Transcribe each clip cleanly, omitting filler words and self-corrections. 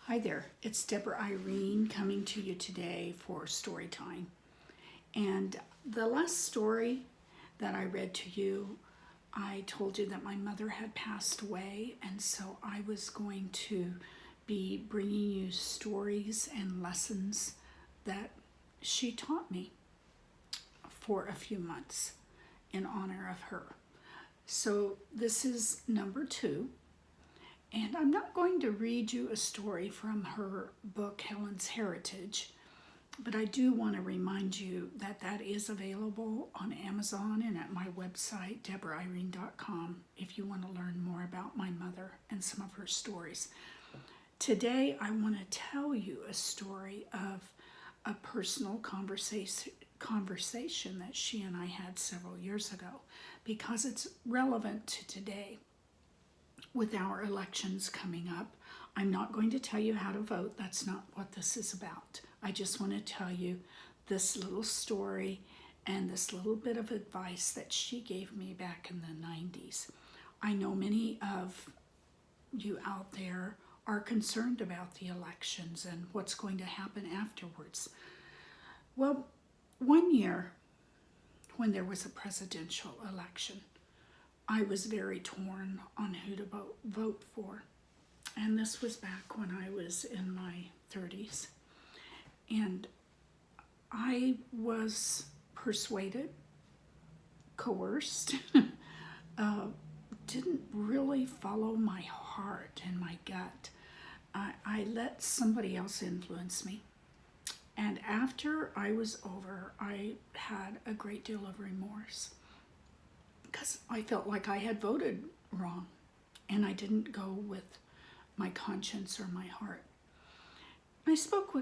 Hi there, it's Deborah Irene coming to you today for story time. And the last story that I read to you, I told you that my mother had passed away, and so I was going to be bringing you stories and lessons that she taught me for a few months in honor of her. So this is number 2. And I'm not going to read you a story from her book, Helen's Heritage, but I do want to remind you that that is available on Amazon and at my website, deborahirene.com, if you want to learn more about my mother and some of her stories. Today, I want to tell you a story of a personal conversation that she and I had several years ago because it's relevant to today. With our elections coming up, I'm not going to tell you how to vote. That's not what this is about. I just want to tell you this little story and this little bit of advice that she gave me back in the 90s. I know many of you out there are concerned about the elections and what's going to happen afterwards. Well, one year when there was a presidential election, I was very torn on who to vote for. And this was back when I was in my 30s. And I was persuaded, coerced, didn't really follow my heart and my gut. I let somebody else influence me. And after I was over, I had a great deal of remorse, because I felt like I had voted wrong and I didn't go with my conscience or my heart. I spoke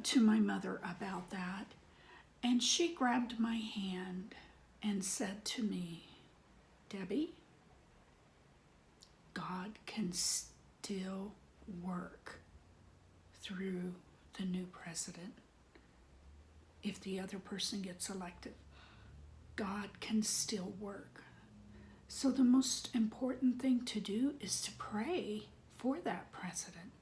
to my mother about that, and she grabbed my hand and said to me, "Debbie, God can still work through the new president. If the other person gets elected, God can still work. So the most important thing to do is to pray for that president."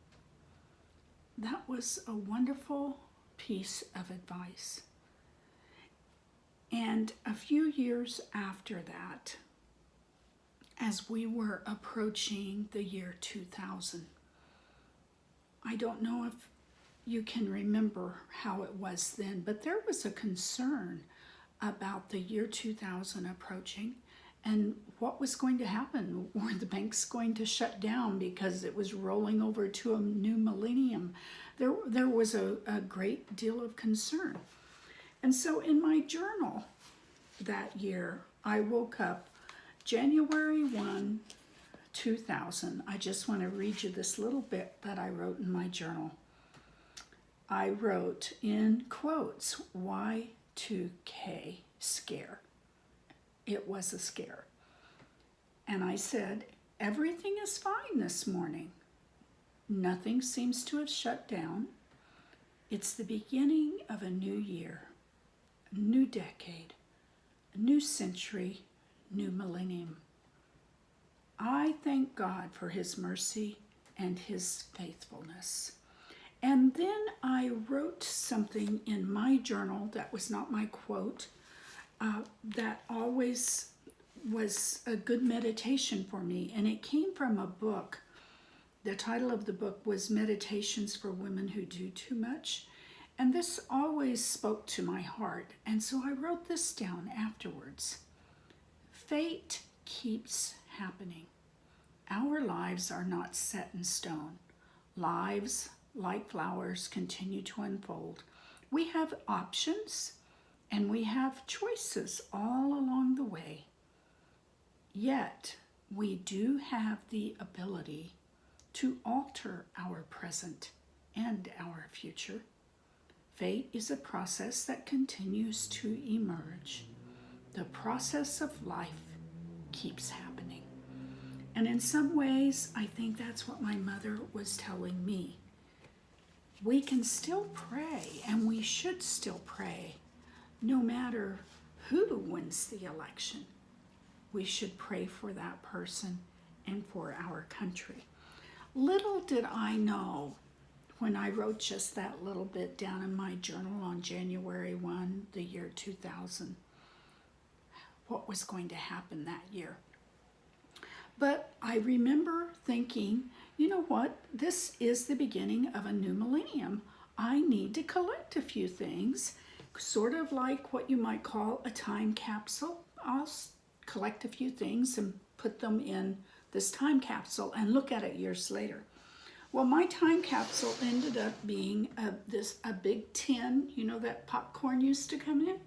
That was a wonderful piece of advice. And a few years after that, as we were approaching the year 2000, I don't know if you can remember how it was then, but there was a concern about the year 2000 approaching and what was going to happen. Were the banks going to shut down because it was rolling over to a new millennium? There was a great deal of concern. And so in my journal that year, I woke up January 1, 2000. I just want to read you this little bit that I wrote in my journal. I wrote in quotes, Y2K scare. It was a scare. And I said, "Everything is fine this morning. Nothing seems to have shut down. It's the beginning of a new year, a new decade, a new century, new millennium. I thank God for His mercy and His faithfulness." And then I wrote something in my journal that was not my quote, that always was a good meditation for me. And it came from a book. The title of the book was Meditations for Women Who Do Too Much. And this always spoke to my heart. And so I wrote this down afterwards. Fate keeps happening. Our lives are not set in stone. Lives, like flowers, continue to unfold. We have options and we have choices all along the way. Yet, we do have the ability to alter our present and our future. Fate is a process that continues to emerge. The process of life keeps happening. And in some ways, I think that's what my mother was telling me. We can still pray, and we should still pray, no matter who wins the election. We should pray for that person and for our country. Little did I know when I wrote just that little bit down in my journal on January 1, the year 2000, what was going to happen that year. But I remember thinking, you know what? This is the beginning of a new millennium. I need to collect a few things, sort of like what you might call a time capsule. I'll collect a few things and put them in this time capsule and look at it years later. Well, my time capsule ended up being a big tin, you know, that popcorn used to come in.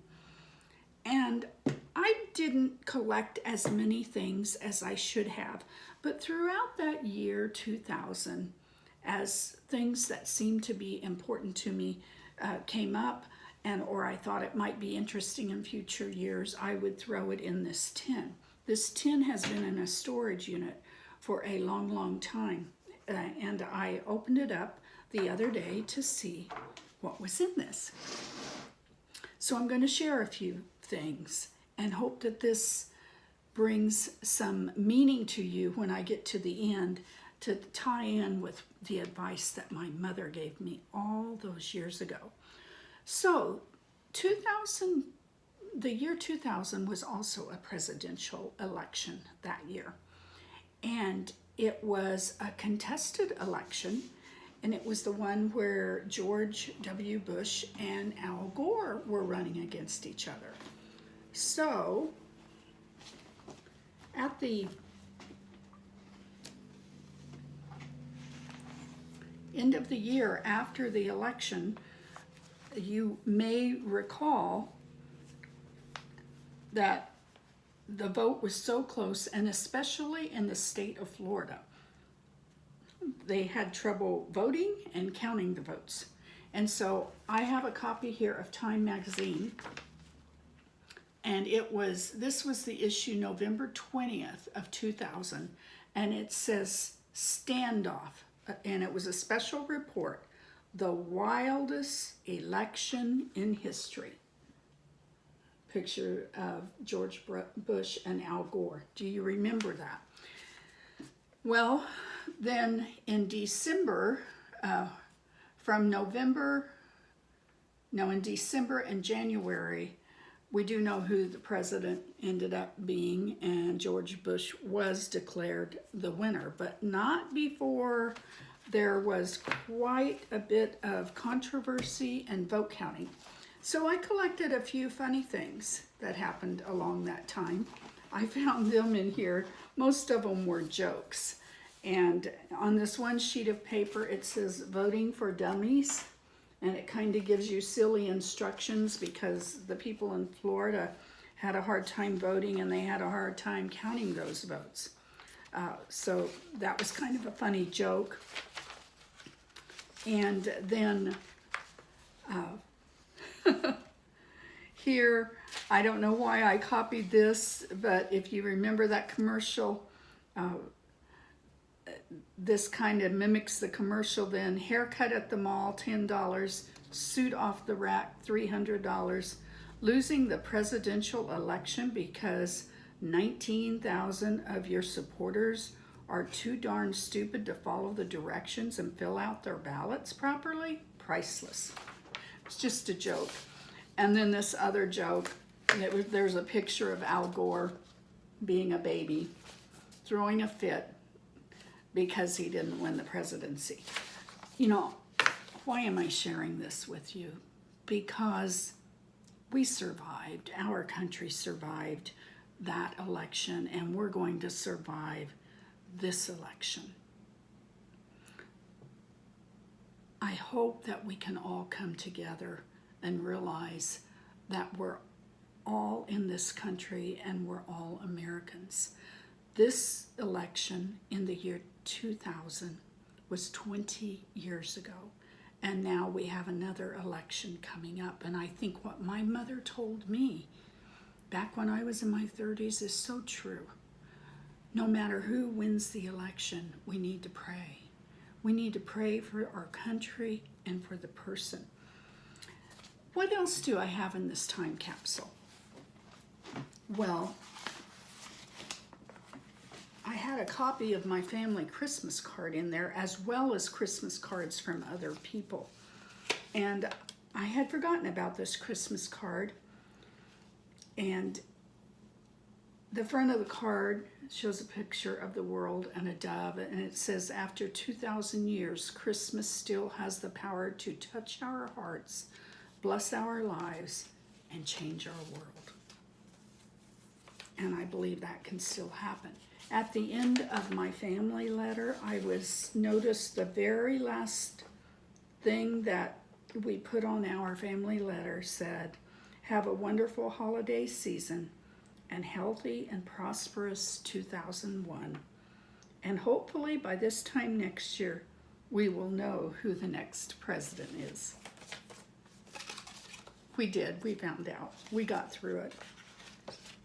And I didn't collect as many things as I should have. But throughout that year 2000, as things that seemed to be important to me came up, or I thought it might be interesting in future years, I would throw it in this tin. This tin has been in a storage unit for a long, long time. And I opened it up the other day to see what was in this. So I'm going to share a few things and hope that this brings some meaning to you when I get to the end, to tie in with the advice that my mother gave me all those years ago. So the year 2000 was also a presidential election that year. And it was a contested election, and it was the one where George W. Bush and Al Gore were running against each other. So, at the end of the year after the election, you may recall that the vote was so close, and especially in the state of Florida, they had trouble voting and counting the votes. And so I have a copy here of Time magazine, and this was the issue November 20th of 2000, and it says standoff, and it was a special report, the wildest election in history. Picture of George Bush and Al Gore. Do you remember that? Well, then in December, in December and January, we do know who the president ended up being, and George Bush was declared the winner, but not before there was quite a bit of controversy and vote counting. So I collected a few funny things that happened along that time. I found them in here. Most of them were jokes. And on this one sheet of paper, it says voting for dummies. And it kind of gives you silly instructions because the people in Florida had a hard time voting and they had a hard time counting those votes. So that was kind of a funny joke. And then here, I don't know why I copied this, but if you remember that commercial, this kind of mimics the commercial then. Haircut at the mall, $10. Suit off the rack, $300. Losing the presidential election because 19,000 of your supporters are too darn stupid to follow the directions and fill out their ballots properly? Priceless. It's just a joke. And then this other joke, there's a picture of Al Gore being a baby, throwing a fit because he didn't win the presidency. You know, why am I sharing this with you? Because we survived, our country survived that election, and we're going to survive this election. I hope that we can all come together and realize that we're all in this country and we're all Americans. This election in the year 2000 was 20 years ago, and now we have another election coming up. And I think what my mother told me back when I was in my 30s is so true. No matter who wins the election, we need to pray. We need to pray for our country and for the person. What else do I have in this time capsule? Well, I had a copy of my family Christmas card in there, as well as Christmas cards from other people. And I had forgotten about this Christmas card. And the front of the card shows a picture of the world and a dove, and it says, after 2,000 years, Christmas still has the power to touch our hearts, bless our lives, and change our world. And I believe that can still happen. At the end of my family letter, I noticed the very last thing that we put on our family letter said, have a wonderful holiday season and healthy and prosperous 2001. And hopefully by this time next year, we will know who the next president is. We did, we found out. We got through it.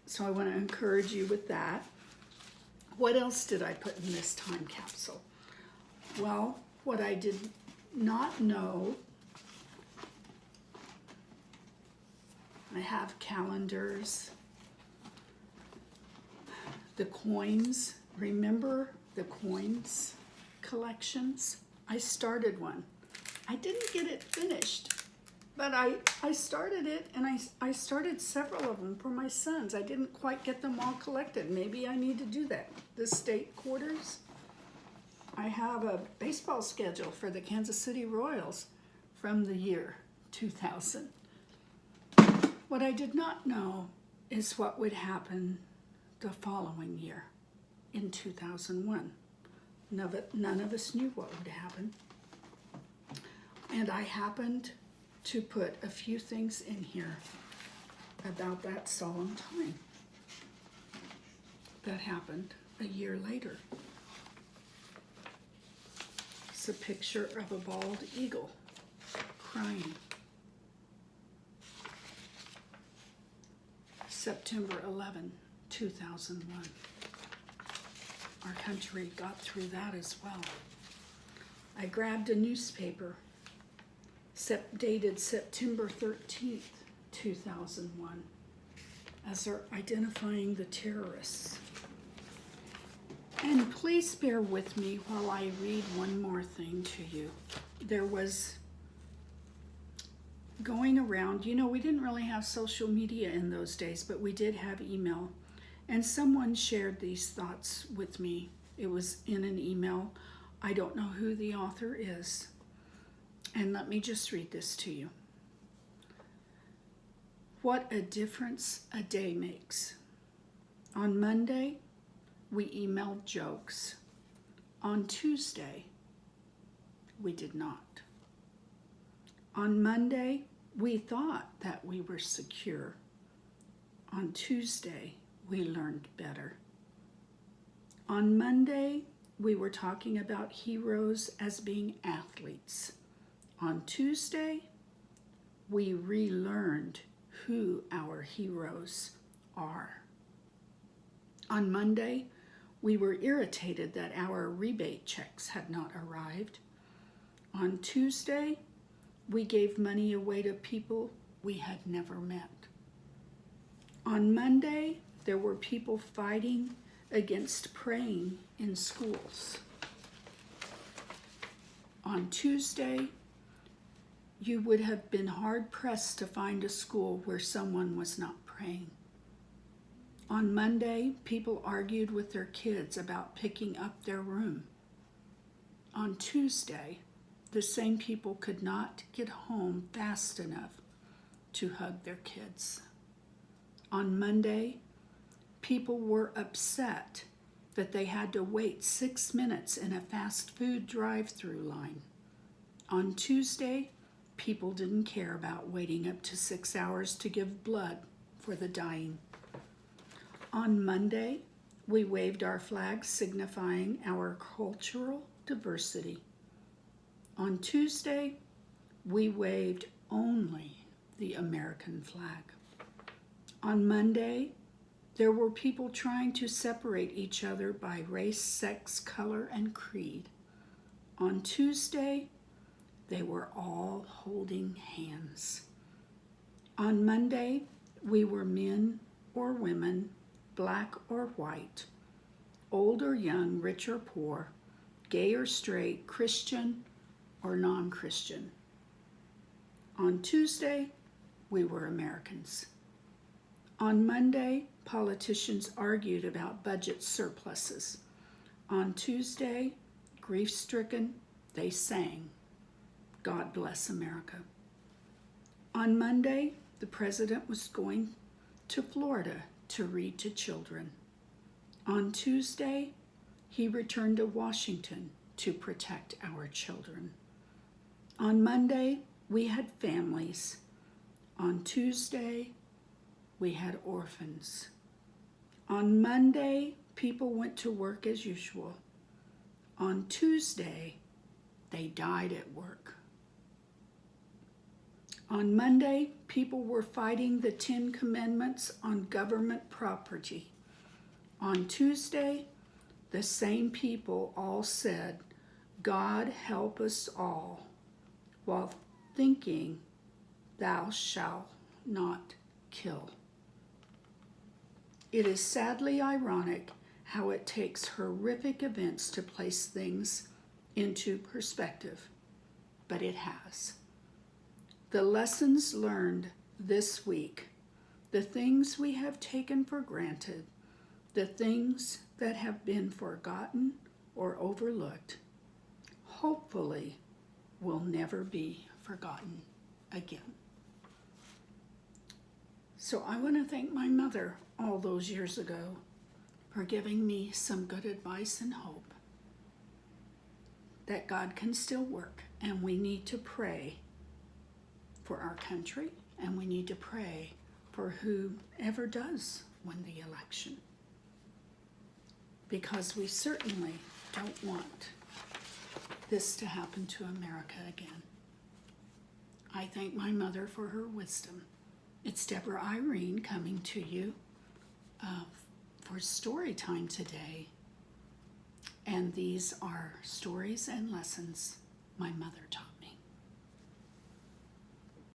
So I want to encourage you with that. What else did I put in this time capsule? Well, what I did not know, I have calendars, the coins. Remember the coins collections? I started one. I didn't get it finished, but I started it, and I started several of them for my sons. I didn't quite get them all collected. Maybe I need to do that. The state quarters. I have a baseball schedule for the Kansas City Royals from the year 2000. What I did not know is what would happen the following year in 2001. None of us knew what would happen. And I happened to put a few things in here about that solemn time that happened a year later. It's a picture of a bald eagle crying. September 11, 2001. Our country got through that as well. I grabbed a newspaper dated September 13th, 2001, as they're identifying the terrorists. And please bear with me while I read one more thing to you. There was going around, we didn't really have social media in those days, but we did have email. And someone shared these thoughts with me. It was in an email. I don't know who the author is. And let me just read this to you. What a difference a day makes. On Monday, we emailed jokes. On Tuesday, we did not. On Monday, we thought that we were secure. On Tuesday, we learned better. On Monday, we were talking about heroes as being athletes. On Tuesday, we relearned who our heroes are. On Monday, we were irritated that our rebate checks had not arrived. On Tuesday, we gave money away to people we had never met. On Monday, there were people fighting against praying in schools. On Tuesday, you would have been hard-pressed to find a school where someone was not praying. On Monday, people argued with their kids about picking up their room. On Tuesday, the same people could not get home fast enough to hug their kids. On Monday, people were upset that they had to wait 6 minutes in a fast food drive-through line. On Tuesday, people didn't care about waiting up to 6 hours to give blood for the dying. On Monday, we waved our flag signifying our cultural diversity. On Tuesday, we waved only the American flag. On Monday, there were people trying to separate each other by race, sex, color, and creed. On Tuesday, they were all holding hands. On Monday, we were men or women, black or white. old or young, rich or poor, gay or straight, Christian or non-Christian. On Tuesday, we were Americans. On Monday, politicians argued about budget surpluses. On Tuesday, grief-stricken, they sang, "God Bless America." On Monday, the president was going to Florida to read to children. On Tuesday, he returned to Washington to protect our children. On Monday, we had families. On Tuesday, we had orphans. On Monday, people went to work as usual. On Tuesday, they died at work. On Monday, people were fighting the 10 Commandments on government property. On Tuesday, the same people all said, "God help us all," while thinking, "Thou shalt not kill." It is sadly ironic how it takes horrific events to place things into perspective, but it has. The lessons learned this week, the things we have taken for granted, the things that have been forgotten or overlooked, hopefully will never be forgotten again. So I want to thank my mother all those years ago for giving me some good advice and hope that God can still work, and we need to pray for our country, and we need to pray for whoever does win the election, because we certainly don't want this to happen to America again. I thank my mother for her wisdom. It's Deborah Irene coming to you for story time today, and these are stories and lessons my mother taught me.